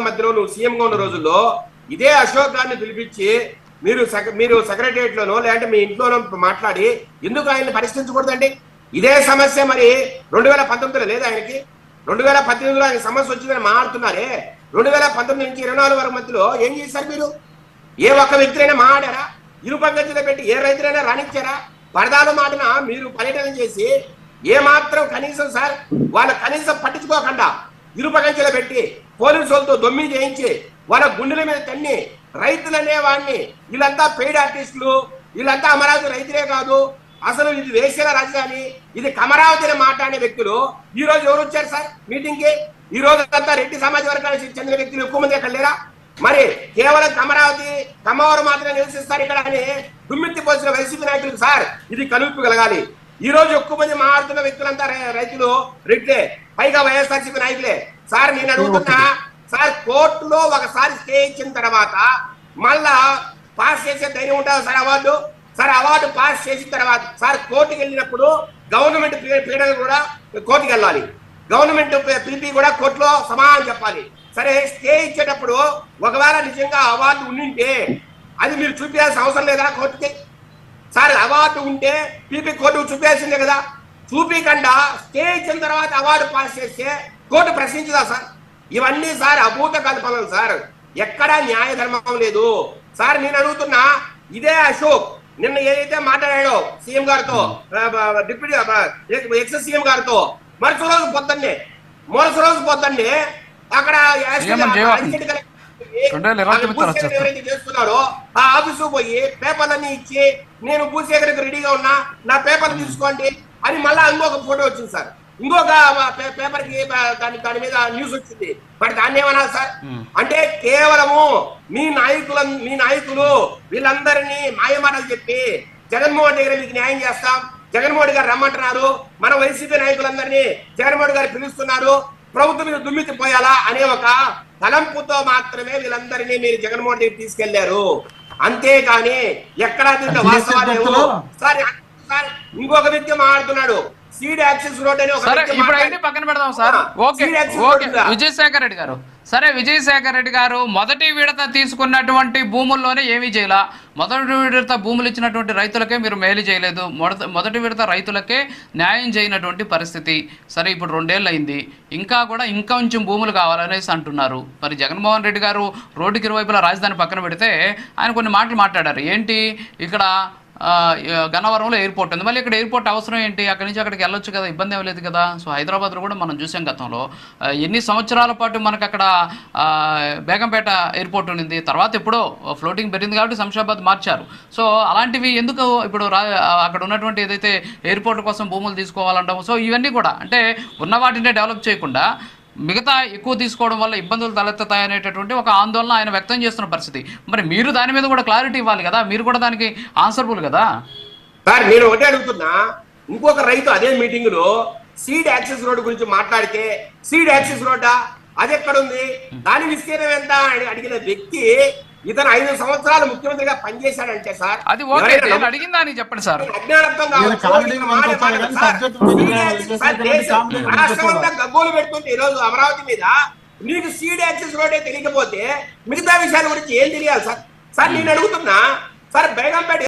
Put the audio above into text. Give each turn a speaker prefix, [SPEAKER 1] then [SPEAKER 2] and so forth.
[SPEAKER 1] మధ్యలో నువ్వు సీఎంగా ఉన్న రోజుల్లో ఇదే అశోక్ గారిని పిలిపించి మీరు సెక్రటరియట్ లోనో లేదంటే మీ ఇంట్లోనో మాట్లాడి ఎందుకు ఆయన్ని పరిష్కరించకూడదండి? ఇదే సమస్య మరి 2019లో లేదు ఆయనకి. 2018లో ఆయన సమస్య వచ్చిందని మాట్లాడుతున్నారే. 2019 నుంచి 24 వరకు మధ్యలో ఏం చేశారు మీరు? ఏ ఒక్క వ్యక్తినైనా మాట్లాడారా? ఇరుపంగతిలో పెట్టి ఏ రైతులైనా రాణించారా? పరదాలు మాటన మీరు పర్యటన చేసి ఏ మాత్రం కనీసం సార్ వాళ్ళ కనీసం పట్టించుకోకుండా ఇరుపగంచెలో పెట్టి పోలీసులతో దొమ్మి చేయించి వాళ్ళ గుండెల మీద తన్ని రైతులనే వాడిని వీళ్ళంతా పెయిడ్ ఆర్టిస్టులు, వీళ్ళంతా అమరావతి రైతులే కాదు, అసలు ఇది వేశ్యల రాజధాని, ఇది కమరావతి అని మాట్లాడే వ్యక్తులు ఈ రోజు ఎవరు వచ్చారు సార్ మీటింగ్ కి? ఈ రోజు అంతా రెడ్డి సమాజ వర్గానికి చెందిన వ్యక్తులు ఎక్కువ మంది అక్కడ లేరా? మరి కేవలం కమరావతి కమ్మవారు మాత్రమే నివసిస్తారు ఇక్కడ అని దుమ్మెత్తి పోసిన వైసీపీ నాయకులకు సార్ ఇది కలుపు కలగాలి. ఈ రోజు ఎక్కువ మంది మాట్లాడుతున్న వ్యక్తులంతా రైతులు రెడ్లే, పైగా వైఎస్ఆర్సీపీ నాయకులే. సార్ నేను అడుగుతున్నా సార్, కోర్టులో ఒకసారి స్టే ఇచ్చిన తర్వాత మళ్ళా పాస్ చేసే ధైర్యం ఉంటుంది sir award? Sir award pass చేసిన తర్వాత సార్ కోర్టుకి వెళ్ళినప్పుడు గవర్నమెంట్ పీడలు కూడా కోర్టుకి వెళ్ళాలి, గవర్నమెంట్ పిలిపి కూడా కోర్టులో సమాధానం చెప్పాలి. సరే స్టే ఇచ్చేటప్పుడు ఒకవేళ నిజంగా అవార్డు ఉండింటే అది మీరు చూపించాల్సిన అవసరం లేదా కోర్టుకి? సార్ అవార్డు ఉంటే పీపీ కోర్టుకు చూపించాల్సిందే కదా. చూపించకుండా స్టే ఇచ్చిన తర్వాత అవార్డు పాస్ చేస్తే కోర్టు ప్రశ్నించదా సార్? ఇవన్నీ సార్ అభూత కల్పనలు సార్, ఎక్కడా న్యాయ ధర్మం లేదు సార్. నేను అడుగుతున్నా, ఇదే అశోక్ నిన్న ఏదైతే మాట్లాడాడో సీఎం గారితో, డిప్యూటీ ఎక్స్ సీఎం గారితో, మరుసటి రోజు పొద్దున్నే అక్కడ చేస్తున్నారో ఆ ఆఫీసు పోయి పేపర్లన్నీ ఇచ్చి నేను భూసేకరణకు రెడీగా ఉన్నా, నా పేపర్లు తీసుకోండి అని మళ్ళా ఇంకొక ఫోటో వచ్చింది సార్. ఇంకొక పేపర్ కి దాని మీద న్యూస్ వచ్చింది. మరి దాన్ని ఏమన్నా సార్? అంటే కేవలము మీ నాయకులు వీళ్ళందరినీ మాయమాటలు చెప్పి జగన్మోహన్ దగ్గర మీకు న్యాయం చేస్తాం, జగన్మోహన్ గారు రమ్మంటున్నారు, మన వైసీపీ నాయకులందరినీ జగన్మోహన్ గారు పిలుస్తున్నారు, ప్రభుత్వం మీద దుమ్మితి పోయాలా అనే ఒక తలంపుతో మాత్రమే వీళ్ళందరినీ మీరు జగన్మోహన్ దగ్గర తీసుకెళ్లారు. అంతేకాని ఎక్కడా దీంట్లో వాస్తవాలు సార్. ఇంకొక వ్యక్తి మాట్లాడుతున్నాడు, సీడ్ యాక్సెస్ రోడ్ అని.
[SPEAKER 2] ఇప్పుడైతే పక్కన పెడదాం సార్. ఓకే విజయశేఖర్ రెడ్డి గారు, సరే విజయశేఖర్ రెడ్డి గారు మొదటి విడత తీసుకున్నటువంటి భూముల్లోనే ఏమీ చేయాల, మొదటి విడత భూములు ఇచ్చినటువంటి రైతులకే మీరు మేలు చేయలేదు, మొదటి విడత రైతులకే న్యాయం చేయనటువంటి పరిస్థితి. సరే ఇప్పుడు 2 ఏళ్ళు అయింది, ఇంకా కొంచెం భూములు కావాలనేసి అంటున్నారు. మరి జగన్మోహన్ రెడ్డి గారు రోడ్డుకి ఇరువైపులా రాజధాని పక్కన పెడితే ఆయన కొన్ని మాటలు మాట్లాడారు. ఏంటి, ఇక్కడ గన్నవరంలో ఎయిర్పోర్ట్ ఉంది, మళ్ళీ ఇక్కడ ఎయిర్పోర్ట్ అవసరం ఏంటి, అక్కడి నుంచి అక్కడికి వెళ్ళొచ్చు కదా, ఇబ్బంది ఏం లేదు కదా. సో హైదరాబాద్లో కూడా మనం చూసాం గతంలో ఎన్ని సంవత్సరాల పాటు మనకు అక్కడ బేగంపేట ఎయిర్పోర్ట్ ఉంది, తర్వాత ఎప్పుడో ఫ్లోటింగ్ పెరిగింది కాబట్టి శంషాబాద్ మార్చారు. సో అలాంటివి ఎందుకు ఇప్పుడు అక్కడ ఉన్నటువంటి ఏదైతే ఎయిర్పోర్ట్ కోసం భూములు తీసుకోవాలంటాము. సో ఇవన్నీ కూడా అంటే ఉన్న వాటినే డెవలప్ చేయకుండా మిగతా ఎక్కువ తీసుకోవడం వల్ల ఇబ్బందులు తలెత్తుతాయనేటటువంటి ఒక ఆందోళన ఆయన వ్యక్తం చేస్తున్న పరిస్థితి. మరి మీరు దాని మీద కూడా క్లారిటీ ఇవ్వాలి కదా, మీరు కూడా దానికి ఆన్సర్బుల్ కదా
[SPEAKER 1] సార్. నేను ఒకటే అడుగుతున్నా, ఇంకొక రైతు అదే మీటింగ్ లో సీడ్ యాక్సెస్ రోడ్ గురించి మాట్లాడితే సీడ్ యాక్సెస్ రోడ్డా అది ఎక్కడుంది, దాని విస్తీర్ణం ఎంత అడిగిన వ్యక్తి ఇతను 5 సంవత్సరాలు ముఖ్యమంత్రిగా పనిచేశాడంటే సార్
[SPEAKER 2] అది అడిగిందా అని చెప్పండి సార్.
[SPEAKER 1] రాష్ట్రం అంతా గగ్గోలు పెడుతుంటే ఈ రోజు అమరావతి మీద నీకు సీడ్ యాక్సెస్ రోడ్ తెలియకపోతే మిగతా విషయాల గురించి ఏం తెలియాలి సార్? సార్ నేను అడుగుతున్నా సార్, బేగంపేట